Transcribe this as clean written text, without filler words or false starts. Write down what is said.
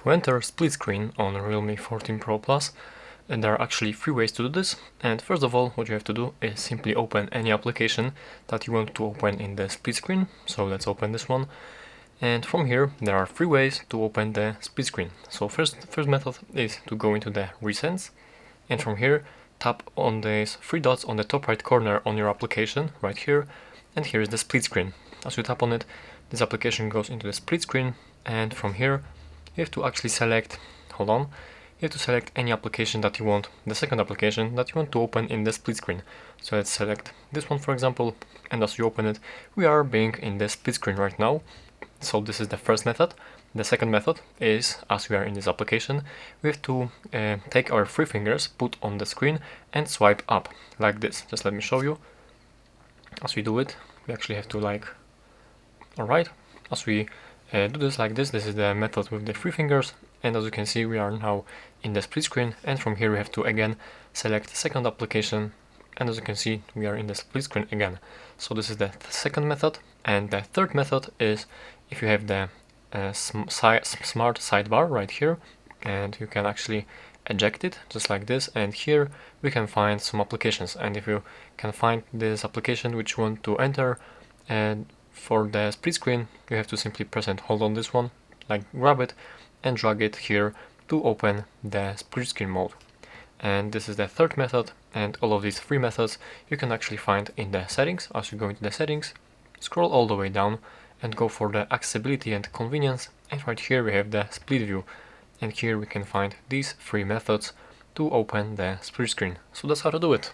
To enter split screen on Realme 14 Pro Plus, and there are actually three ways to do this. And first of all, what you have to do is simply open any application that you want to open in the split screen. So let's open this one. And from here, there are three ways to open the split screen. So first method is to go into the recents, and from here, tap on these three dots on the top right corner on your application, right here, and here is the split screen. As you tap on it, this application goes into the split screen, and from here, you have to actually select, you have to select any application that you want, the second application that you want to open in the split screen. So let's select this one, for example, and as you open it, we are being in the split screen right now. So this is the first method. The second method is, as we are in this application, we have to take our three fingers, put on the screen, and swipe up, like this. Just let me show you. As we do it, we actually have to alright, as we do this like this, this is the method with the three fingers, and as you can see, we are now in the split screen, and from here we have to again select the second application, and as you can see, we are in the split screen again. So this is the second method, and the third method is if you have the smart sidebar right here, and you can actually eject it just like this, and here we can find some applications, and if you can find this application which you want to enter, and for the split screen you have to simply press and hold on this one, grab it and drag it here to open the split screen mode. And this is the third method, and all of these three methods you can actually find in the settings. As you go into the settings, scroll all the way down and go for the accessibility and convenience, and right here we have the split view, and here we can find these three methods to open the split screen. So that's how to do it.